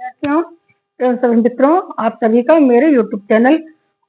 विद्यार्थियों एवं सभी मित्रों, आप सभी का मेरे YouTube channel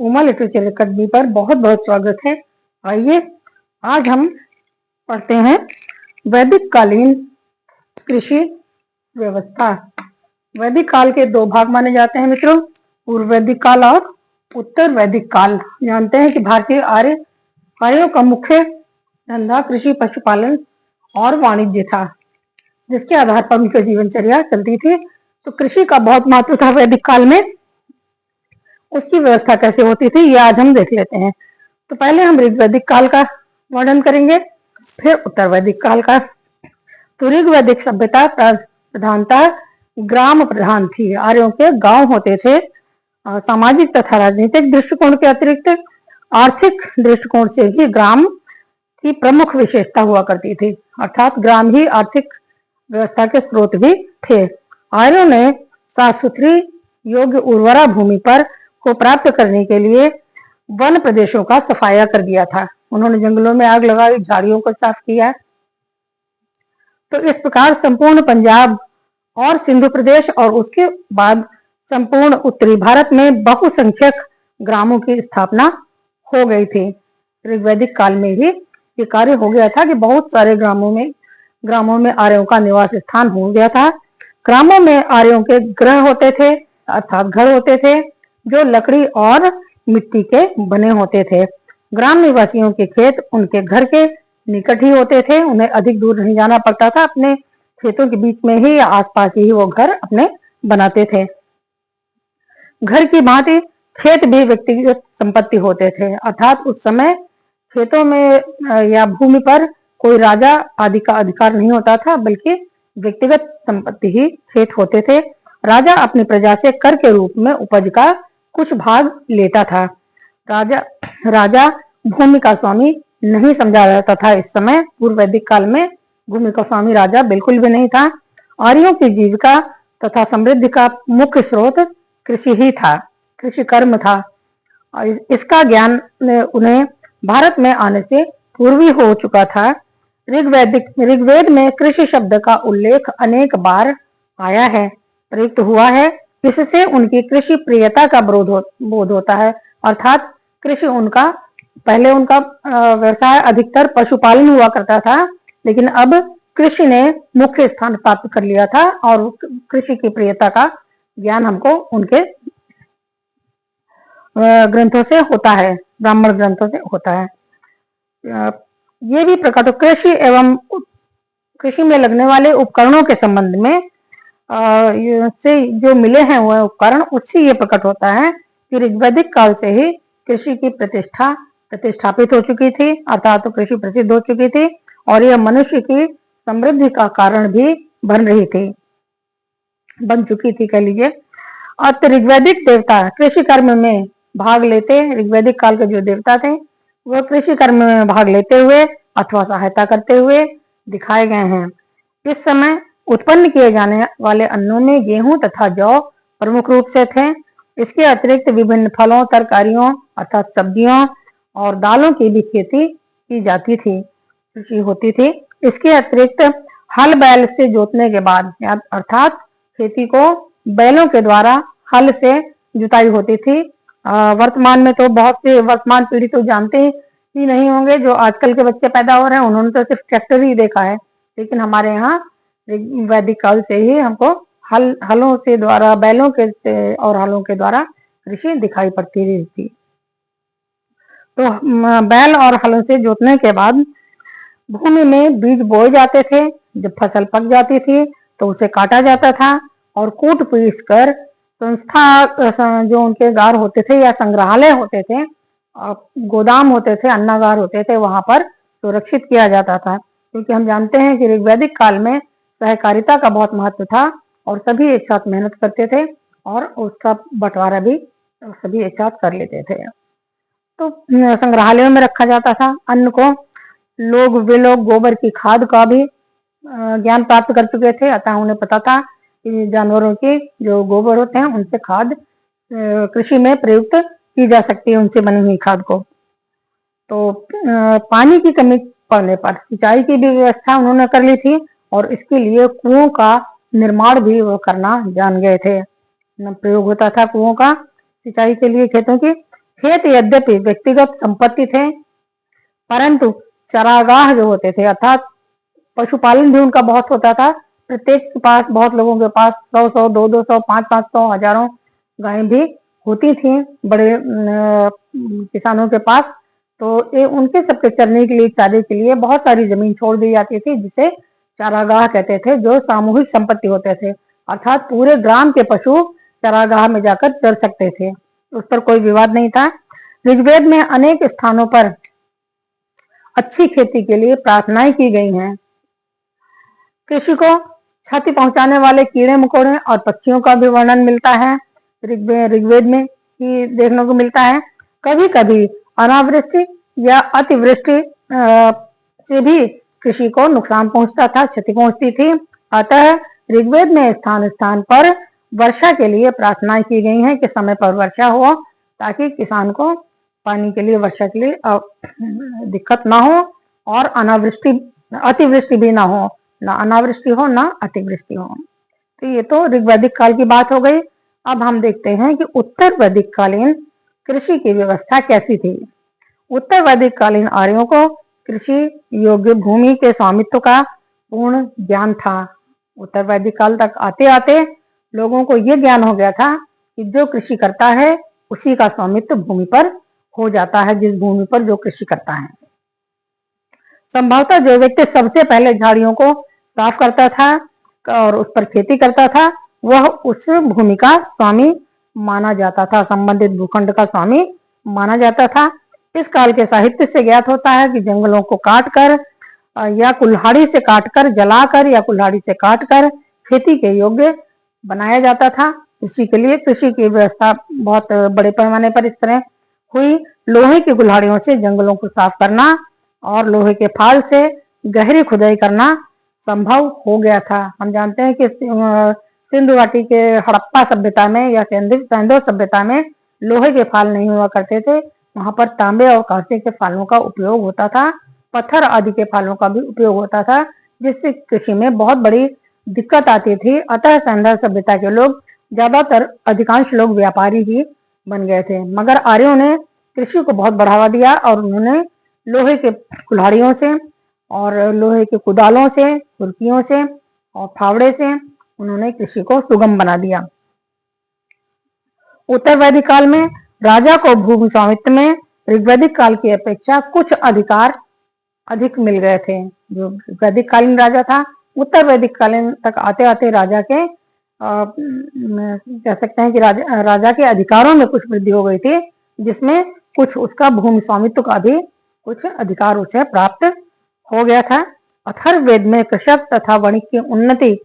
Uma literature academy पर बहुत बहुत स्वागत है। आइए आज हम पढ़ते हैं वैदिक कालीन कृषि व्यवस्था। वैदिक काल के दो भाग माने जाते हैं मित्रों, पूर्व वैदिक काल और उत्तर वैदिक काल। जानते हैं कि भारतीय आर्यों का मुख्य धंधा कृषि, पशुपालन और वाणिज्य था, जिसके आधार पर उनकी जीवनचर्या चलती थी। तो कृषि का बहुत महत्व था वैदिक काल में। उसकी व्यवस्था कैसे होती थी ये आज हम देख लेते हैं। तो पहले हम ऋग्वैदिक काल का वर्णन करेंगे, फिर उत्तर वैदिक काल का। तो ऋग्वैदिक सभ्यता प्रधानता ग्राम प्रधान थी। आर्यों के गांव होते थे। सामाजिक तथा राजनीतिक दृष्टिकोण के अतिरिक्त आर्थिक दृष्टिकोण से ही ग्राम की प्रमुख विशेषता हुआ करती थी, अर्थात ग्राम ही आर्थिक व्यवस्था के स्रोत भी थे। आर्यों ने साफ सुथरी योग्य उर्वरा भूमि पर को प्राप्त करने के लिए वन प्रदेशों का सफाया कर दिया था। उन्होंने जंगलों में आग लगाई, झाड़ियों को साफ किया। तो इस प्रकार संपूर्ण पंजाब और सिंधु प्रदेश और उसके बाद संपूर्ण उत्तरी भारत में बहुसंख्यक ग्रामों की स्थापना हो गई थी। ऋग्वैदिक काल में ही ये कार्य हो गया था कि बहुत सारे ग्रामों में आर्यों का निवास स्थान हो गया था। ग्रामों में आर्यों के गृह होते थे, अर्थात घर होते थे, जो लकड़ी और मिट्टी के बने होते थे। ग्राम निवासियों के खेत उनके घर के निकट ही होते थे, उन्हें अधिक दूर नहीं जाना पड़ता था। अपने खेतों के बीच में ही या आसपास ही वो घर अपने बनाते थे। घर की भांति खेत भी व्यक्तिगत संपत्ति होते थे, अर्थात उस समय खेतों में या भूमि पर कोई राजा आदि का अधिकार नहीं होता था, बल्कि व्यक्तिगत संपत्ति ही खेत होते थे। राजा अपनी प्रजा से कर के रूप में उपज का कुछ भाग लेता था। राजा भूमि का स्वामी नहीं समझा जाता था। इस समय पूर्व वैदिक काल में भूमि का स्वामी राजा बिल्कुल भी नहीं था। आर्यों की जीविका तथा समृद्धि का मुख्य स्रोत कृषि ही था, कृषि कर्म था। इसका ज्ञान उन्हें भारत में आने से पूर्व ही हो चुका था। ऋग्वेद में कृषि शब्द का उल्लेख अनेक बार आया है, प्रयुक्त हुआ है। इससे उनकी कृषि प्रियता का बोध होता है, अर्थात कृषि पहले उनका व्यवसाय अधिकतर पशुपालन हुआ करता था, लेकिन अब कृषि ने मुख्य स्थान प्राप्त कर लिया था और कृषि की प्रियता का ज्ञान हमको उनके ग्रंथों से होता है, ब्राह्मण ग्रंथों से होता है। ये भी प्रकट कृषि में लगने वाले उपकरणों के संबंध में से जो मिले हैं वह उपकरण, उससे ये प्रकट होता है कि ऋग्वैदिक काल से ही कृषि की प्रतिष्ठापित हो चुकी थी, अर्थात तो कृषि प्रसिद्ध हो चुकी थी और यह मनुष्य की समृद्धि का कारण भी बन चुकी थी कह लीजिए। अत ऋग्वैदिक देवता कृषि कर्म में भाग लेते, ऋग्वैदिक काल के जो देवता थे वह कृषि कर्म में भाग लेते हुए अथवा सहायता करते हुए दिखाए गए हैं। इस समय उत्पन्न किए जाने वाले अन्नों में गेहूं तथा जौ प्रमुख रूप से थे। इसके अतिरिक्त विभिन्न फलों, तरकारियों अर्थात सब्जियों और दालों की भी खेती की जाती थी, कृषि होती थी। इसके अतिरिक्त हल बैल से जोतने के बाद, अर्थात खेती को बैलों के द्वारा हल से जुताई होती थी। वर्तमान में तो बहुत से वर्तमान पीढ़ी तो जानते ही नहीं होंगे, जो आजकल के बच्चे पैदा हो रहे हैं उन्होंने तो सिर्फ ट्रैक्टर ही देखा है, लेकिन हमारे यहाँ वैदिक काल से ही हमको हलों के द्वारा, बैलों के और हलों के द्वारा कृषि दिखाई पड़ती रही थी। तो बैल और हलों से जोतने के बाद भूमि में बीज बोए जाते थे। जब फसल पक जाती थी तो उसे काटा जाता था और कूट पीस कर संस्था जो उनके गार होते थे या संग्रहालय होते थे, गोदाम होते थे, अन्नागार होते थे, वहां पर सुरक्षित किया जाता था। क्योंकि हम जानते हैं कि ऋग्वैदिक काल में सहकारिता का बहुत महत्व था और सभी एक साथ मेहनत करते थे और उसका बंटवारा भी सभी एक साथ कर लेते थे। तो संग्रहालयों में रखा जाता था अन्न को। वे लोग गोबर की खाद का भी ज्ञान प्राप्त कर चुके थे, अतः उन्हें पता था कि जानवरों के जो गोबर होते हैं उनसे खाद कृषि में प्रयुक्त की जा सकती है, उनसे बनी हुई खाद को। तो पानी की कमी पड़ने पर सिंचाई की भी व्यवस्था उन्होंने कर ली थी और इसके लिए कुओं का निर्माण भी वो करना जान गए थे। न प्रयोग होता था कुओं का सिंचाई के लिए खेतों की। खेत यद्यपि व्यक्तिगत संपत्ति थे, परंतु चरागाह जो होते थे अर्थात पशुपालन भी उनका बहुत होता था। प्रत्येक के पास, बहुत लोगों के पास 100-100, 200-200, 500-500, हजारों गायें भी होती थी बड़े किसानों के पास। तो ये उनके सबके चरने के लिए, चारे के लिए बहुत सारी जमीन छोड़ दी जाती थी, जिसे चारागाह कहते थे, जो सामूहिक संपत्ति होते थे। अर्थात पूरे ग्राम के पशु चारागाह में जाकर चर सकते थे, उस पर कोई विवाद नहीं था। ऋग्वेद में अनेक स्थानों पर अच्छी खेती के लिए प्रार्थनाएं की गई हैं। कृषि को क्षति पहुंचाने वाले कीड़े मकोड़े और पक्षियों का भी वर्णन मिलता है ऋग्वेद में ही देखने को मिलता है। कभी कभी अनावृष्टि या अतिवृष्टि से भी कृषि को नुकसान पहुंचता था, क्षति पहुंचती थी। अतः ऋग्वेद में स्थान स्थान पर वर्षा के लिए प्रार्थनाएं की गई हैं कि समय पर वर्षा हो, ताकि किसान को पानी के लिए, वर्षा के लिए दिक्कत ना हो और अनावृष्टि, अतिवृष्टि भी ना हो, ना अनावृष्टि हो ना अतिवृष्टि हो। तो ये तो ऋग्वैदिक काल की बात हो गई। अब हम देखते हैं कि उत्तर वैदिक कालीन कृषि की व्यवस्था कैसी थी। उत्तर वैदिक कालीन आर्यों को कृषि योग्य भूमि के स्वामित्व का पूर्ण ज्ञान था। उत्तर वैदिक काल तक आते आते लोगों को यह ज्ञान हो गया था कि जो कृषि करता है उसी का स्वामित्व भूमि पर हो जाता है, जिस भूमि पर जो कृषि करता है। संभवतः जो व्यक्ति सबसे पहले झाड़ियों को साफ करता था और उस पर खेती करता था, वह उस भूमि का स्वामी माना जाता था, संबंधित भूखंड का स्वामी माना जाता था। इस काल के साहित्य से ज्ञात होता है कि जंगलों को काटकर या कुल्हाड़ी से काटकर, जलाकर या कुल्हाड़ी से काटकर खेती के योग्य बनाया जाता था। कृषि के लिए कृषि की व्यवस्था बहुत बड़े पैमाने पर इस तरह हुई। लोहे की कुल्हाड़ियों से जंगलों को साफ करना और लोहे के फाल से गहरी खुदाई करना संभव हो गया था। हम जानते हैं कि सिंधु घाटी के हड़प्पा सभ्यता में या सैंधव सभ्यता में लोहे के फाल नहीं हुआ करते थे, वहां पर तांबे और कांसे के फालों का उपयोग होता था, पत्थर आदि के फालों का भी उपयोग होता था, जिससे कृषि में बहुत बड़ी दिक्कत आती थी। अतः सैंधव सभ्यता के लोग, ज्यादातर अधिकांश लोग व्यापारी ही बन गए थे। मगर आर्यों ने कृषि को बहुत बढ़ावा दिया और उन्होंने लोहे के कुल्हाड़ियों से और लोहे के कुदालों से, खुरपियों से और फावड़े से उन्होंने कृषि को सुगम बना दिया। उत्तर वैदिक काल में राजा को भूमि स्वामित्व में ऋग्वैदिक काल की अपेक्षा कुछ अधिकार अधिक मिल गए थे। जो वैदिक कालीन राजा था, उत्तर वैदिक कालीन तक आते आते राजा के कह सकते हैं कि राजा के अधिकारों में कुछ वृद्धि हो गई थी, जिसमें कुछ उसका भूमि स्वामित्व का भी कुछ अधिकार उसे प्राप्त हो गया था। अथर्ववेद में कृषक तथा वणिक की उन्नति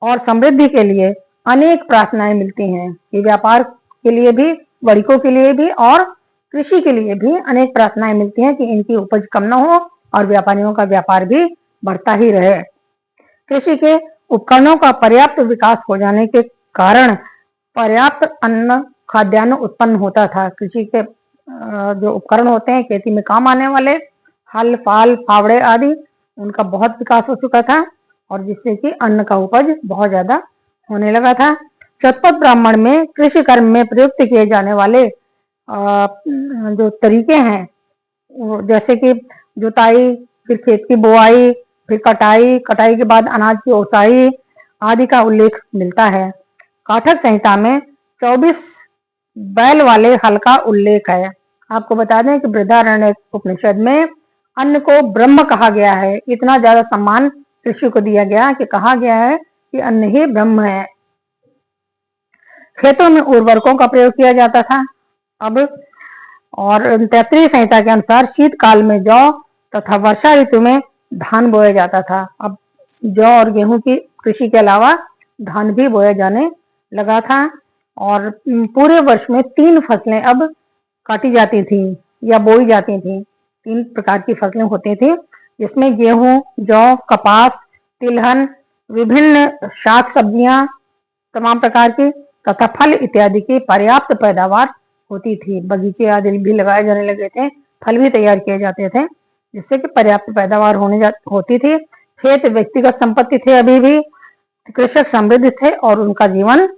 और समृद्धि के लिए अनेक प्रार्थनाएं मिलती हैं। ये व्यापार के लिए भी, वणिकों के लिए भी और कृषि के लिए भी अनेक प्रार्थनाएं मिलती हैं कि इनकी उपज कम न हो और व्यापारियों का व्यापार भी बढ़ता ही रहे। कृषि के उपकरणों का पर्याप्त विकास हो जाने के कारण पर्याप्त अन्न, खाद्यान्न उत्पन्न होता था। कृषि के जो उपकरण होते हैं खेती में काम आने वाले, हल, फाल, फावड़े आदि, उनका बहुत विकास हो चुका था और जिससे कि अन्न का उपज बहुत ज्यादा होने लगा था। शतपथ ब्राह्मण में कृषि कर्म में प्रयुक्त किए जाने वाले जो तरीके हैं, जैसे कि जुताई, फिर खेत की बुआई, फिर कटाई, कटाई के बाद अनाज की ओसाई आदि का उल्लेख मिलता है। काठक संहिता में 24 बैल वाले हल का उल्लेख है। आपको बता दें कि बृहदारण्यक उपनिषद में अन्न को ब्रह्म कहा गया है। इतना ज्यादा सम्मान कृषि को दिया गया कि कहा गया है कि अन्न ही ब्रह्म है। खेतों में उर्वरकों का प्रयोग किया जाता था। अब और तैत्तिरीय संहिता के अनुसार शीतकाल में जौ तथा वर्षा ऋतु में धान बोया जाता था। अब जौ और गेहूं की कृषि के अलावा धान भी बोया जाने लगा था और पूरे वर्ष में 3 फसलें अब काटी जाती थी या बोई जाती थी। 3 प्रकार की फसलें होती थी, जिसमें गेहूं, जौ, कपास, तिलहन, विभिन्न शाक सब्जियां तमाम प्रकार की तथा फल इत्यादि की पर्याप्त पैदावार होती थी। बगीचे आदि भी लगाए जाने लगे थे, फल भी तैयार किए जाते थे, जिससे कि पर्याप्त पैदावार होती थी। खेत व्यक्तिगत संपत्ति थे अभी भी, कृषक समृद्ध थे और उनका जीवन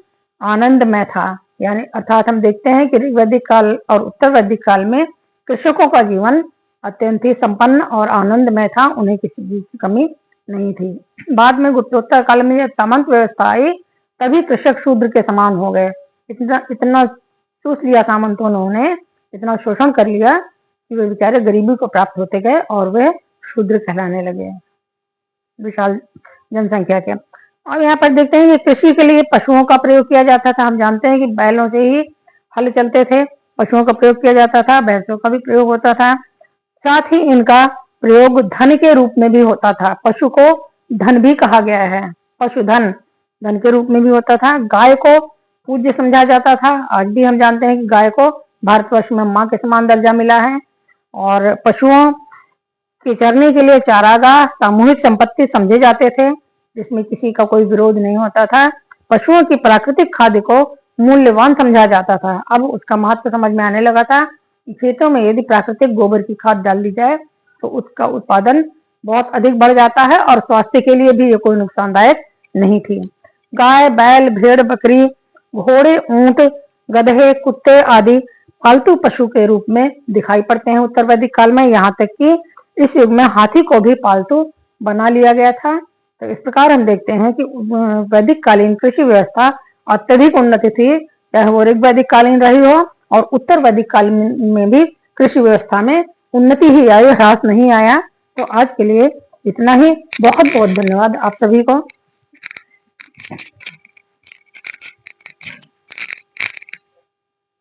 आनंदमय था। यानी अर्थात हम देखते हैं कि ऋग्वैदिक काल और उत्तर वैदिक काल में कृषकों का जीवन अत्यंत ही संपन्न और आनंदमय था, उन्हें किसी चीज की कमी नहीं थी। बाद में गुप्तोत्तर काल में जब सामंत व्यवस्था आई तभी कृषक शूद्र के समान हो गए। इतना इतना चूस लिया सामंतों ने उन्हें, इतना शोषण कर लिया कि वे बेचारे गरीबी को प्राप्त होते गए और वे शूद्र कहलाने लगे विशाल जनसंख्या के। और यहाँ पर देखते हैं कि कृषि के लिए पशुओं का प्रयोग किया जाता था। हम जानते हैं कि बैलों से ही हल चलते थे, पशुओं का प्रयोग किया जाता था, भैंसों का भी प्रयोग होता था। साथ ही इनका प्रयोग धन के रूप में भी होता था। पशु को धन भी कहा गया है, पशुधन धन के रूप में भी होता था। गाय को पूज्य समझा जाता था। आज भी हम जानते हैं कि गाय को भारतवर्ष में मां के समान दर्जा मिला है। और पशुओं के चरने के लिए चारागाह सामूहिक संपत्ति समझे जाते थे, जिसमें किसी का कोई विरोध नहीं होता था। पशुओं की प्राकृतिक खाद्य को मूल्यवान समझा जाता था। अब उसका महत्व समझ में आने लगा था। खेतों में यदि प्राकृतिक गोबर की खाद डाल दी जाए तो उसका उत्पादन बहुत अधिक बढ़ जाता है और स्वास्थ्य के लिए भी ये कोई नुकसानदायक नहीं थी। गाय, बैल, भेड़, बकरी, घोड़े, ऊंट, गधे, कुत्ते आदि पालतू पशु के रूप में दिखाई पड़ते हैं उत्तर वैदिक काल में। यहाँ तक कि इस युग में हाथी को भी पालतू बना लिया गया था। तो इस प्रकार हम देखते हैं कि वैदिक कालीन कृषि व्यवस्था अत्यधिक उन्नति थी, चाहे वो ऋग वैदिक कालीन रही हो और उत्तर वैदिक काल में भी कृषि व्यवस्था में उन्नति ही आई, ह्रास नहीं आया। तो आज के लिए इतना ही। बहुत बहुत धन्यवाद आप सभी को।